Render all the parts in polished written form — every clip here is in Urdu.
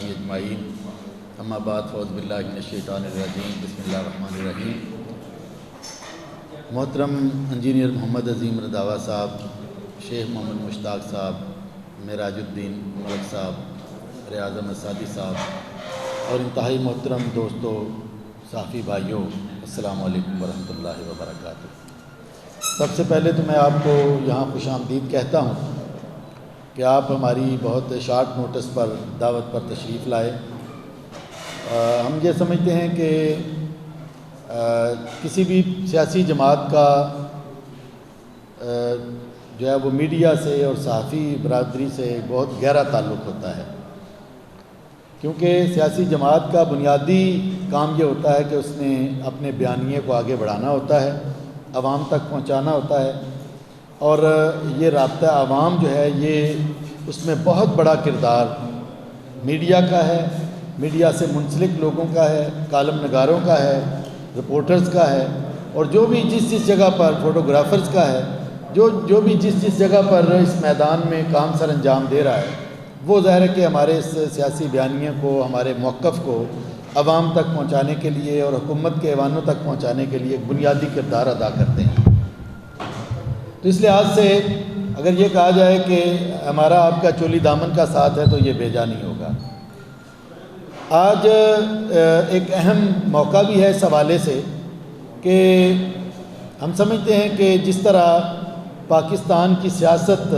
اللہ اجمعین اما بعد فاعوذ باللہ من الشیطان الرجیم بسم اللہ الرحمن الرحیم۔ محترم انجینئر محمد عظیم رضاوہ صاحب، شیخ محمد مشتاق صاحب، معراج الدین ملک صاحب، ریاض احمد سعدی صاحب اور انتہائی محترم دوستوں صحافی بھائیوں، السلام علیکم ورحمۃ اللہ وبرکاتہ۔ سب سے پہلے تو میں آپ کو یہاں خوش آمدید کہتا ہوں کہ آپ ہماری بہت شارٹ نوٹس پر دعوت پر تشریف لائے۔ ہم یہ سمجھتے ہیں کہ کسی بھی سیاسی جماعت کا جو ہے وہ میڈیا سے اور صحافی برادری سے بہت گہرا تعلق ہوتا ہے، کیونکہ سیاسی جماعت کا بنیادی کام یہ ہوتا ہے کہ اس نے اپنے بیانیے کو آگے بڑھانا ہوتا ہے، عوام تک پہنچانا ہوتا ہے، اور یہ رابطہ عوام جو ہے یہ اس میں بہت بڑا کردار میڈیا کا ہے، میڈیا سے منسلک لوگوں کا ہے، کالم نگاروں کا ہے، رپورٹرز کا ہے، اور جو بھی جس جگہ پر فوٹوگرافرز کا ہے، جو بھی جس جگہ پر اس میدان میں کام سر انجام دے رہا ہے، وہ ظاہر ہے کہ ہمارے اس سیاسی بیانیے کو، ہمارے موقف کو عوام تک پہنچانے کے لیے اور حکومت کے ایوانوں تک پہنچانے کے لیے ایک بنیادی کردار ادا کرتے ہیں۔ تو اس لحاظ سے اگر یہ کہا جائے کہ ہمارا آپ کا چولی دامن کا ساتھ ہے تو یہ بیجا نہیں ہوگا۔ آج ایک اہم موقع بھی ہے اس حوالے سے کہ ہم سمجھتے ہیں کہ جس طرح پاکستان کی سیاست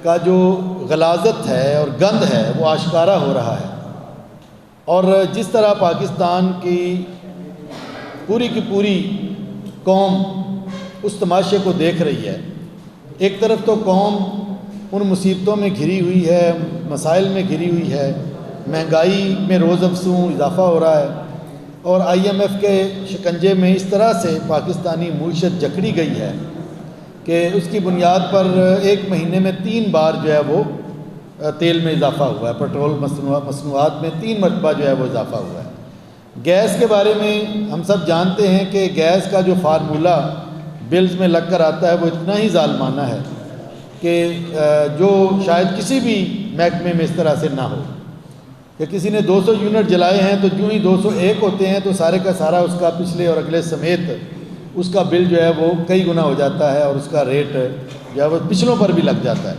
کا جو غلاظت ہے اور گند ہے وہ آشکارا ہو رہا ہے، اور جس طرح پاکستان کی پوری قوم اس تماشے کو دیکھ رہی ہے۔ ایک طرف تو قوم ان مصیبتوں میں گھری ہوئی ہے، مسائل میں گھری ہوئی ہے، مہنگائی میں روز افزوں اضافہ ہو رہا ہے، اور IMF کے شکنجے میں اس طرح سے پاکستانی معیشت جکڑی گئی ہے کہ اس کی بنیاد پر ایک مہینے میں 3 بار جو ہے وہ تیل میں اضافہ ہوا ہے، پیٹرول مصنوعات میں 3 مرتبہ جو ہے وہ اضافہ ہوا ہے۔ گیس کے بارے میں ہم سب جانتے ہیں کہ گیس کا جو فارمولہ بلز میں لگ کر آتا ہے وہ اتنا ہی ظالمانہ ہے کہ جو شاید کسی بھی محکمے میں اس طرح سے نہ ہو، کہ کسی نے 200 یونٹ جلائے ہیں تو جو ہی 201 ہوتے ہیں تو سارے کا سارا اس کا پچھلے اور اگلے سمیت اس کا بل جو ہے وہ کئی گنا ہو جاتا ہے، اور اس کا ریٹ جو ہے وہ پچھلوں پر بھی لگ جاتا ہے۔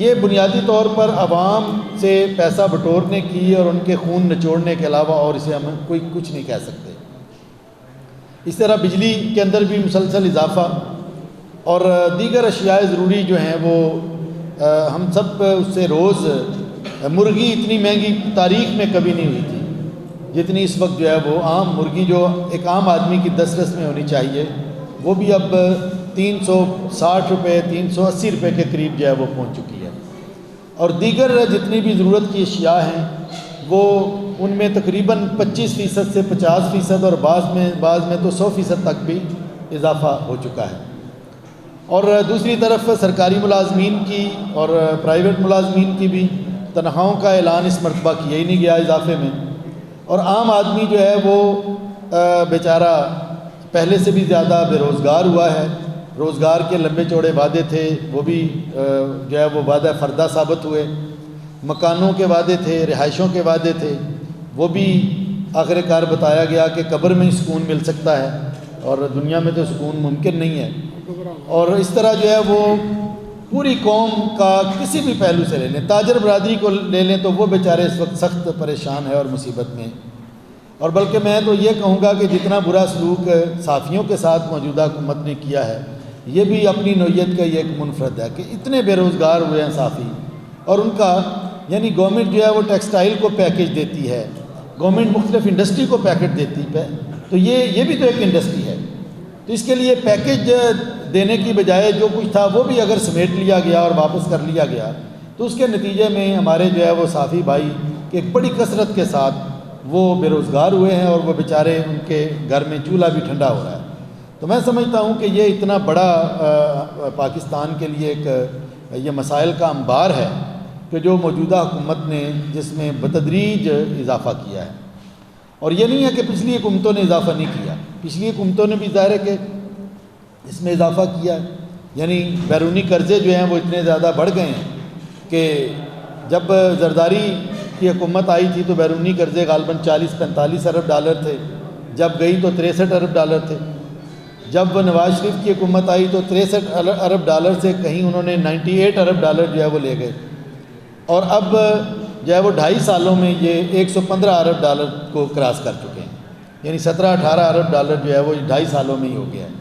یہ بنیادی طور پر عوام سے پیسہ بٹورنے کی اور ان کے خون نچوڑنے کے علاوہ اور اسے ہم کچھ نہیں کہہ سکتے۔ اس طرح بجلی کے اندر بھی مسلسل اضافہ، اور دیگر اشیاء ضروری جو ہیں وہ ہم سب اس سے روز، مرغی اتنی مہنگی تاریخ میں کبھی نہیں ہوئی تھی جتنی اس وقت جو ہے وہ عام مرغی جو ایک عام آدمی کی دسترس میں ہونی چاہیے وہ بھی اب 360 روپے 380 روپے کے قریب جو ہے وہ پہنچ چکی ہے، اور دیگر جتنی بھی ضرورت کی اشیاء ہیں وہ ان میں تقریباً 25% سے 50% اور بعض میں تو 100% تک بھی اضافہ ہو چکا ہے۔ اور دوسری طرف سرکاری ملازمین کی اور پرائیویٹ ملازمین کی بھی تنخواہوں کا اعلان اس مرتبہ کیا ہی نہیں گیا اضافے میں، اور عام آدمی جو ہے وہ بیچارہ پہلے سے بھی زیادہ بے روزگار ہوا ہے۔ روزگار کے لمبے چوڑے وعدے تھے وہ بھی جو ہے وہ وعدہ فردہ ثابت ہوئے، مکانوں کے وعدے تھے، رہائشوں کے وعدے تھے، وہ بھی آخر کار بتایا گیا کہ قبر میں ہی سکون مل سکتا ہے اور دنیا میں تو سکون ممکن نہیں ہے۔ اور اس طرح جو ہے وہ پوری قوم کا کسی بھی پہلو سے لے لیں، تاجر برادری کو لے لیں تو وہ بیچارے اس وقت سخت پریشان ہے اور مصیبت میں، اور بلکہ میں تو یہ کہوں گا کہ جتنا برا سلوک صحافیوں کے ساتھ موجودہ حکومت نے کیا ہے یہ بھی اپنی نوعیت کا یہ ایک منفرد ہے کہ اتنے بے روزگار ہوئے ہیں صحافی، اور ان کا یعنی گورنمنٹ جو ہے وہ ٹیکسٹائل کو پیکج دیتی ہے، گورنمنٹ مختلف انڈسٹری کو پیکج دیتی ہے، تو یہ بھی تو ایک انڈسٹری ہے، تو اس کے لیے پیکج دینے کی بجائے جو کچھ تھا وہ بھی اگر سمیٹ لیا گیا اور واپس کر لیا گیا تو اس کے نتیجے میں ہمارے جو ہے وہ صحافی بھائی کہ ایک بڑی کثرت کے ساتھ وہ بے روزگار ہوئے ہیں، اور وہ بیچارے ان کے گھر میں چولہا بھی ٹھنڈا ہو رہا ہے۔ تو میں سمجھتا ہوں کہ یہ اتنا بڑا پاکستان کے لیے ایک یہ مسائل کا انبار ہے کہ جو موجودہ حکومت نے جس میں بتدریج اضافہ کیا ہے، اور یہ نہیں ہے کہ پچھلی حکومتوں نے اضافہ نہیں کیا، پچھلی حکومتوں نے بھی ظاہر ہے کہ اس میں اضافہ کیا ہے، یعنی بیرونی قرضے جو ہیں وہ اتنے زیادہ بڑھ گئے ہیں کہ جب زرداری کی حکومت آئی تھی تو بیرونی قرضے غالباً 40-45 ارب ڈالر تھے، جب گئی تو 63 ارب ڈالر تھے۔ جب نواز شریف کی حکومت آئی تو 63 ارب ڈالر سے کہیں انہوں نے 98 ارب ڈالر جو ہے وہ لے گئے، اور اب جو ہے وہ 2.5 سالوں میں یہ 115 ارب ڈالر کو کراس کر چکے ہیں، یعنی 17-18 ارب ڈالر جو ہے وہ 2.5 سالوں میں ہی ہو گیا ہے۔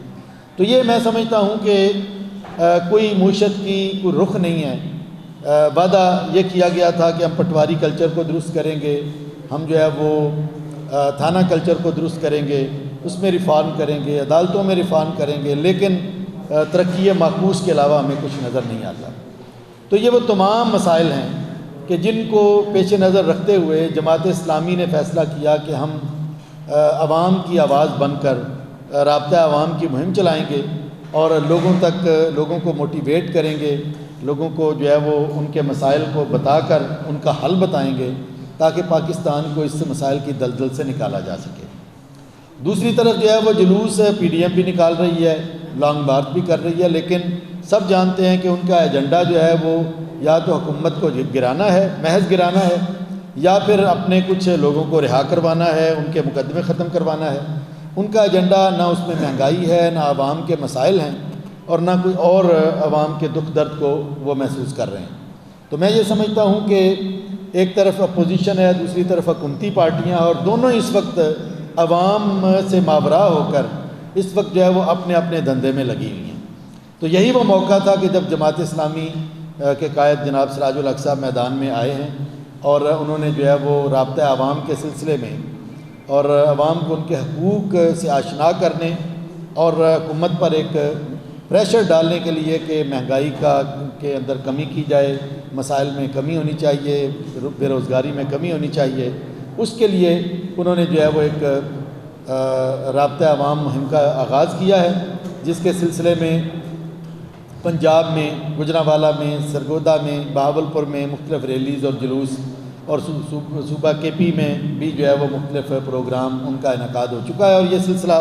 تو یہ میں سمجھتا ہوں کہ کوئی معیشت کی کوئی رخ نہیں ہے۔ وعدہ یہ کیا گیا تھا کہ ہم پٹواری کلچر کو درست کریں گے، ہم جو ہے وہ تھانہ کلچر کو درست کریں گے، اس میں ریفارم کریں گے، عدالتوں میں ریفارم کریں گے، لیکن ترقی معکوس کے علاوہ ہمیں کچھ نظر نہیں آتا۔ تو یہ وہ تمام مسائل ہیں کہ جن کو پیش نظر رکھتے ہوئے جماعت اسلامی نے فیصلہ کیا کہ ہم عوام کی آواز بن کر رابطہ عوام کی مہم چلائیں گے اور لوگوں کو موٹیویٹ کریں گے، لوگوں کو جو ہے وہ ان کے مسائل کو بتا کر ان کا حل بتائیں گے تاکہ پاکستان کو اس مسائل کی دلدل سے نکالا جا سکے۔ دوسری طرف جو ہے وہ جلوس پی ڈی ایم بھی نکال رہی ہے، لانگ مارچ بھی کر رہی ہے، لیکن سب جانتے ہیں کہ ان کا ایجنڈا جو ہے وہ یا تو حکومت کو گرانا ہے، محض گرانا ہے، یا پھر اپنے کچھ لوگوں کو رہا کروانا ہے، ان کے مقدمے ختم کروانا ہے۔ ان کا ایجنڈا نہ اس میں مہنگائی ہے، نہ عوام کے مسائل ہیں، اور نہ کوئی اور عوام کے دکھ درد کو وہ محسوس کر رہے ہیں۔ تو میں یہ سمجھتا ہوں کہ ایک طرف اپوزیشن ہے، دوسری طرف حکومتی پارٹیاں، اور دونوں اس وقت عوام سے ماورا ہو کر اس وقت جو ہے وہ اپنے اپنے دھندے میں لگی ہوئی ہیں۔ تو یہی وہ موقع تھا کہ جب جماعت اسلامی کے قائد جناب سراج الحق صاحب میدان میں آئے ہیں اور انہوں نے جو ہے وہ رابطہ عوام کے سلسلے میں اور عوام کو ان کے حقوق سے آشنا کرنے اور حکومت پر ایک پریشر ڈالنے کے لیے کہ مہنگائی کے اندر کمی کی جائے، مسائل میں کمی ہونی چاہیے، بے روزگاری میں کمی ہونی چاہیے، اس کے لیے انہوں نے جو ہے وہ ایک رابطہ عوام مہم کا آغاز کیا ہے، جس کے سلسلے میں پنجاب میں، گجرانوالہ میں، سرگودا میں، بہاولپور میں مختلف ریلیز اور جلوس، اور صوبہ کے پی میں بھی جو ہے وہ مختلف پروگرام ان کا انعقاد ہو چکا ہے، اور یہ سلسلہ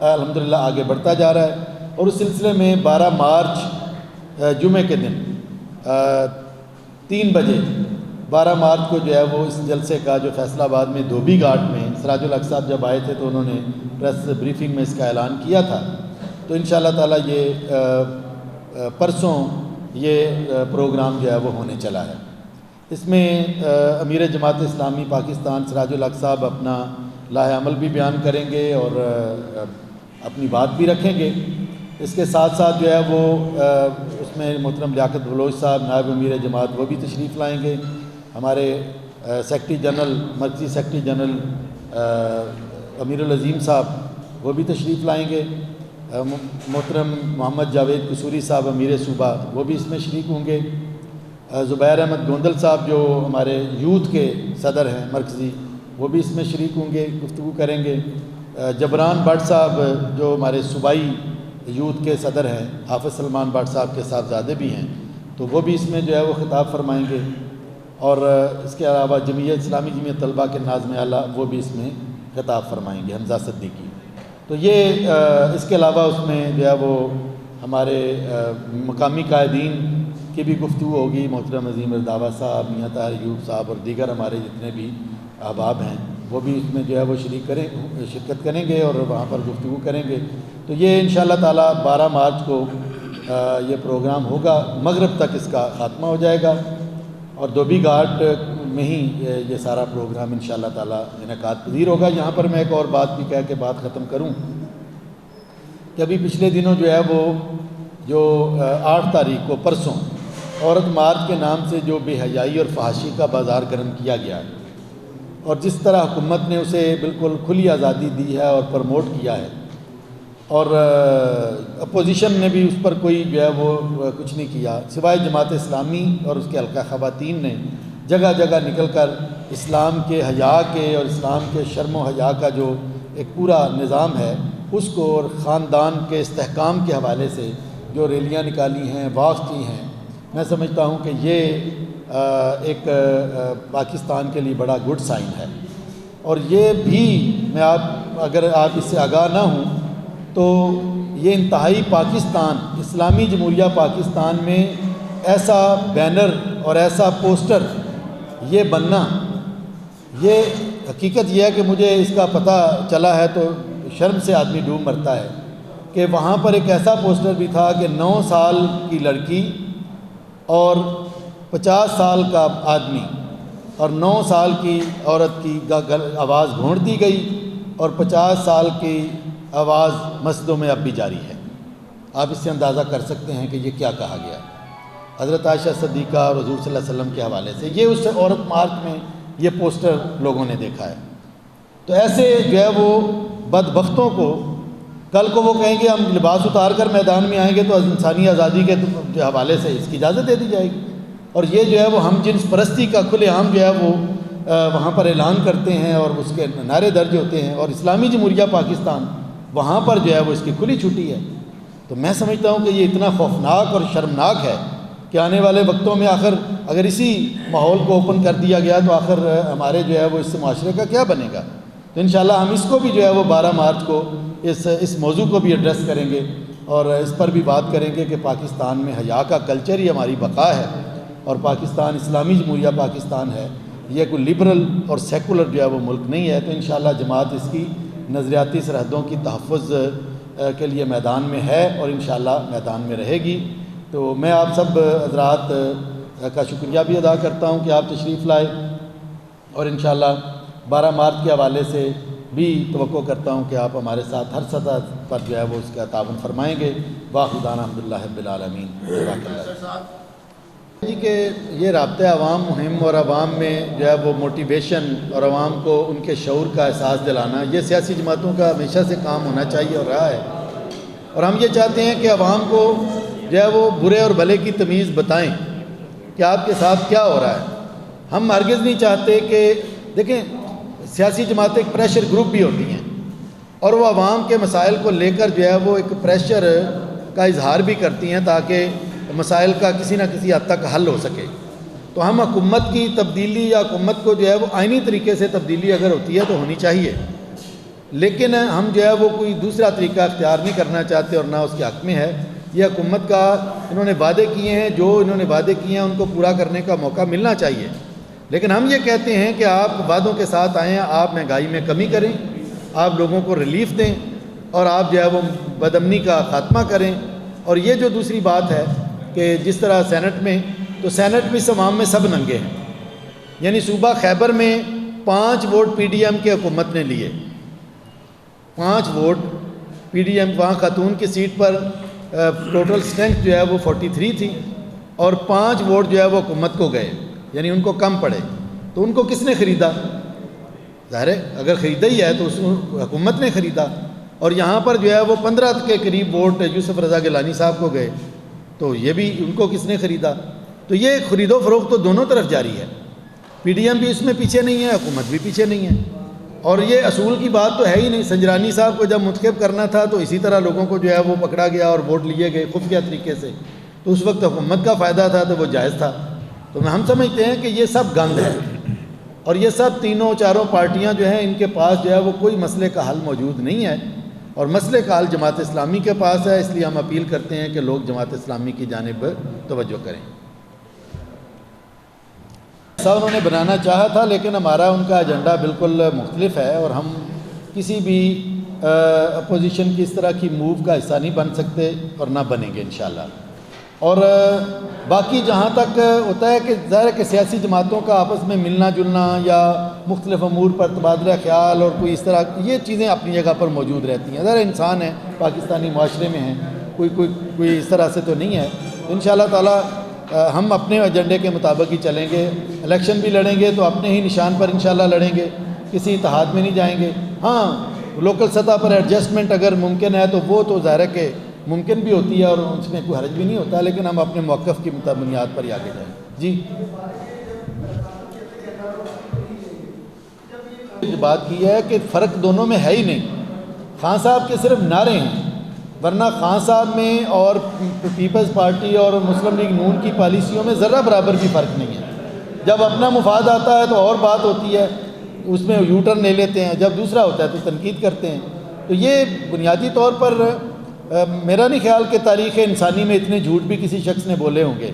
الحمدللہ آگے بڑھتا جا رہا ہے۔ اور اس سلسلے میں 12 مارچ جمعے کے دن 3 بجے 12 مارچ کو جو ہے وہ اس جلسے کا جو فیصل آباد میں دھوبی گھاٹ میں سراج الحق صاحب جب آئے تھے تو انہوں نے پریس بریفنگ میں اس کا اعلان کیا تھا، تو انشاءاللہ تعالیٰ یہ پرسوں یہ پروگرام جو ہے وہ ہونے چلا ہے۔ اس میں امیر جماعت اسلامی پاکستان سراج الحق صاحب اپنا لاہ عمل بھی بیان کریں گے اور اپنی بات بھی رکھیں گے۔ اس کے ساتھ ساتھ جو ہے وہ اس میں محترم لیاقت بلوچ صاحب نائب امیر جماعت وہ بھی تشریف لائیں گے، ہمارے سیکرٹری جنرل، مرکزی سیکرٹری جنرل امیر العظیم صاحب وہ بھی تشریف لائیں گے، محترم محمد جاوید قصوری صاحب امیر صوبہ وہ بھی اس میں شریک ہوں گے، زبیر احمد گوندل صاحب جو ہمارے یوتھ کے صدر ہیں مرکزی وہ بھی اس میں شریک ہوں گے، گفتگو کریں گے، جبران بٹ صاحب جو ہمارے صوبائی یوتھ کے صدر ہیں، حافظ سلمان بٹ صاحب کے صاحبزادے بھی ہیں، تو وہ بھی اس میں جو ہے وہ خطاب فرمائیں گے، اور اس کے علاوہ جمعیت اسلامی جمعیت طلبہ کے ناظم اعلیٰ وہ بھی اس میں خطاب فرمائیں گے، حمزہ صدیقی۔ تو یہ اس کے علاوہ اس میں جو ہے وہ ہمارے مقامی قائدین کی بھی گفتگو ہوگی، محترم عظیم الدعوہ صاحب، میاں طاہر ایوب صاحب اور دیگر ہمارے جتنے بھی احباب ہیں وہ بھی اس میں جو ہے وہ شرکت کریں گے اور وہاں پر گفتگو کریں گے۔ تو یہ انشاءاللہ تعالیٰ 12 مارچ کو یہ پروگرام ہوگا، مغرب تک اس کا خاتمہ ہو جائے گا، اور دھوبی گھاٹ میں ہی یہ سارا پروگرام انشاءاللہ تعالیٰ انعقاد پذیر ہوگا۔ یہاں پر میں ایک اور بات بھی کہہ کے بات ختم کروں کہ ابھی پچھلے دنوں جو ہے وہ جو 8 تاریخ کو پرسوں عورت مارچ کے نام سے جو بے حیائی اور فحاشی کا بازار گرم کیا گیا ہے، اور جس طرح حکومت نے اسے بالکل کھلی آزادی دی ہے اور پروموٹ کیا ہے، اور اپوزیشن نے بھی اس پر کوئی جو ہے وہ کچھ نہیں کیا سوائے جماعت اسلامی اور اس کے حلقہ خواتین نے جگہ جگہ نکل کر اسلام کے حیا کے اور اسلام کے شرم و حیا کا جو ایک پورا نظام ہے اس کو اور خاندان کے استحکام کے حوالے سے جو ریلیاں نکالی ہیں، واک کی ہیں، میں سمجھتا ہوں کہ یہ ایک پاکستان کے لیے بڑا گڈ سائن ہے۔ اور یہ بھی میں اگر آپ اس سے آگاہ نہ ہوں تو یہ انتہائی پاکستان، اسلامی جمہوریہ پاکستان میں ایسا بینر اور ایسا پوسٹر یہ بننا یہ حقیقت یہ ہے کہ مجھے اس کا پتہ چلا ہے تو شرم سے آدمی ڈوب مرتا ہے کہ وہاں پر ایک ایسا پوسٹر بھی تھا کہ 9 سال کی لڑکی اور 50 سال کا آدمی اور 9 سال کی عورت کی آواز گھونٹ دی گئی اور 50 سال کی آواز مسجدوں میں اب بھی جاری ہے۔ آپ اس سے اندازہ کر سکتے ہیں کہ یہ کیا کہا گیا حضرت عائشہ صدیقہ اور حضور صلی اللہ علیہ وسلم کے حوالے سے۔ یہ اس عورت مارچ میں یہ پوسٹر لوگوں نے دیکھا ہے۔ تو ایسے جو ہے وہ بدبختوں کو کل کو وہ کہیں گے ہم لباس اتار کر میدان میں آئیں گے تو انسانی آزادی کے حوالے سے اس کی اجازت دے دی جائے گی، اور یہ جو ہے وہ ہم جنس پرستی کا کھلے عام جو ہے وہ وہاں پر اعلان کرتے ہیں اور اس کے نعرے درج ہوتے ہیں، اور اسلامی جمہوریہ پاکستان وہاں پر جو ہے وہ اس کی کھلی چھٹی ہے۔ تو میں سمجھتا ہوں کہ یہ اتنا خوفناک اور شرمناک ہے کہ آنے والے وقتوں میں آخر اگر اسی ماحول کو اوپن کر دیا گیا تو آخر ہمارے جو ہے وہ اس سے معاشرے کا کیا بنے گا۔ تو انشاءاللہ ہم اس کو بھی جو ہے وہ 12 مارچ کو اس موضوع کو بھی ایڈریس کریں گے اور اس پر بھی بات کریں گے کہ پاکستان میں حیا کا کلچر ہی ہماری بقا ہے، اور پاکستان اسلامی جمہوریہ پاکستان ہے، یہ کوئی لبرل اور سیکولر جو ہے وہ ملک نہیں ہے۔ تو انشاءاللہ جماعت اس کی نظریاتی سرحدوں کی تحفظ کے لیے میدان میں ہے اور انشاءاللہ میدان میں رہے گی۔ تو میں آپ سب حضرات کا شکریہ بھی ادا کرتا ہوں کہ آپ تشریف لائے، اور انشاءاللہ 12 مارچ کے حوالے سے بھی توقع کرتا ہوں کہ آپ ہمارے ساتھ ہر سطح پر جو ہے وہ اس کا تعاون فرمائیں گے۔ واخر دعوانا الحمدللہ رب العالمین۔ جی کہ یہ رابطہ عوام مہم اور عوام میں جو ہے وہ موٹیویشن اور عوام کو ان کے شعور کا احساس دلانا، یہ سیاسی جماعتوں کا ہمیشہ سے کام ہونا چاہیے اور رہا ہے، اور ہم یہ چاہتے ہیں کہ عوام کو جو ہے وہ برے اور بھلے کی تمیز بتائیں کہ آپ کے ساتھ کیا ہو رہا ہے۔ ہم ہرگز نہیں چاہتے کہ دیکھیں سیاسی جماعتیں ایک پریشر گروپ بھی ہوتی ہیں اور وہ عوام کے مسائل کو لے کر جو ہے وہ ایک پریشر کا اظہار بھی کرتی ہیں تاکہ مسائل کا کسی نہ کسی حد تک حل ہو سکے۔ تو ہم حکومت کی تبدیلی یا حکومت کو جو ہے وہ آئینی طریقے سے تبدیلی اگر ہوتی ہے تو ہونی چاہیے، لیکن ہم جو ہے وہ کوئی دوسرا طریقہ اختیار نہیں کرنا چاہتے اور نہ اس کے حق میں ہے۔ یہ حکومت کا انہوں نے وعدے کیے ہیں، جو انہوں نے وعدے کیے ہیں ان کو پورا کرنے کا موقع ملنا چاہیے، لیکن ہم یہ کہتے ہیں کہ آپ وعدوں کے ساتھ آئیں، آپ مہنگائی میں کمی کریں، آپ لوگوں کو ریلیف دیں اور آپ جو ہے وہ بدامنی کا خاتمہ کریں۔ اور یہ جو دوسری بات ہے کہ جس طرح سینٹ میں، تو سینٹ میں اس عوام میں سب ننگے ہیں، یعنی صوبہ خیبر میں 5 ووٹ پی ڈی ایم کے حکومت نے لیے، 5 ووٹ پی ڈی ایم، وہاں خاتون کی سیٹ پر ٹوٹل اسٹرینتھ جو ہے وہ 43 تھی اور 5 ووٹ جو ہے وہ حکومت کو گئے، یعنی ان کو کم پڑے۔ تو ان کو کس نے خریدا؟ ظاہر ہے اگر خریدا ہی ہے تو اس حکومت نے خریدا، اور یہاں پر جو ہے وہ 15 کے قریب ووٹ یوسف رضا گیلانی صاحب کو گئے، تو یہ بھی ان کو کس نے خریدا؟ تو یہ خرید و فروخت تو دونوں طرف جاری ہے، پی ڈی ایم بھی اس میں پیچھے نہیں ہے، حکومت بھی پیچھے نہیں ہے، اور یہ اصول کی بات تو ہے ہی نہیں۔ سنجرانی صاحب کو جب منتخب کرنا تھا تو اسی طرح لوگوں کو جو ہے وہ پکڑا گیا اور ووٹ لیے گئے خفیہ طریقے سے، تو اس وقت حکومت کا فائدہ تھا تو وہ جائز تھا۔ تو ہم سمجھتے ہیں کہ یہ سب گند ہے، اور یہ سب تینوں چاروں پارٹیاں جو ہیں ان کے پاس جو ہے وہ کوئی مسئلے کا حل موجود نہیں ہے، اور مسئلے کا حل جماعت اسلامی کے پاس ہے۔ اس لیے ہم اپیل کرتے ہیں کہ لوگ جماعت اسلامی کی جانب توجہ کریں۔ ایسا انہوں نے بنانا چاہا تھا لیکن ہمارا ان کا ایجنڈا بالکل مختلف ہے، اور ہم کسی بھی اپوزیشن کی اس طرح کی موو کا حصہ نہیں بن سکتے اور نہ بنیں گے انشاءاللہ۔ اور باقی جہاں تک ہوتا ہے کہ ظاہر ہے کہ سیاسی جماعتوں کا آپس میں ملنا جلنا یا مختلف امور پر تبادلہ خیال اور کوئی اس طرح یہ چیزیں اپنی جگہ پر موجود رہتی ہیں، ظاہر انسان ہیں، پاکستانی معاشرے میں ہیں، کوئی اس طرح سے تو نہیں ہے۔ انشاءاللہ تعالی ہم اپنے ایجنڈے کے مطابق ہی چلیں گے، الیکشن بھی لڑیں گے تو اپنے ہی نشان پر انشاءاللہ لڑیں گے، کسی اتحاد میں نہیں جائیں گے۔ ہاں لوکل سطح پر ایڈجسٹمنٹ اگر ممکن ہے تو وہ تو ظاہر ہے کہ ممکن بھی ہوتی ہے اور اس میں کوئی حرج بھی نہیں ہوتا، لیکن ہم اپنے موقف کی بنیاد پر ہی آگے جائیں۔ جی بات کی ہے کہ فرق دونوں میں ہے ہی نہیں، خان صاحب کے صرف نعرے ہیں، ورنہ خان صاحب میں اور پیپلز پارٹی اور مسلم لیگ نون کی پالیسیوں میں ذرہ برابر بھی فرق نہیں ہے۔ جب اپنا مفاد آتا ہے تو اور بات ہوتی ہے، اس میں یو ٹرن لے لیتے ہیں، جب دوسرا ہوتا ہے تو تنقید کرتے ہیں۔ تو یہ بنیادی طور پر میرا نہیں خیال کہ تاریخ انسانی میں اتنے جھوٹ بھی کسی شخص نے بولے ہوں گے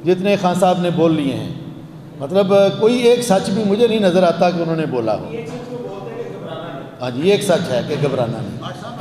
جتنے خان صاحب نے بول لیے ہیں۔ مطلب کوئی ایک سچ بھی مجھے نہیں نظر آتا کہ انہوں نے بولا ہو. ہاں جی، ایک سچ ہے کہ گھبرانا نہیں.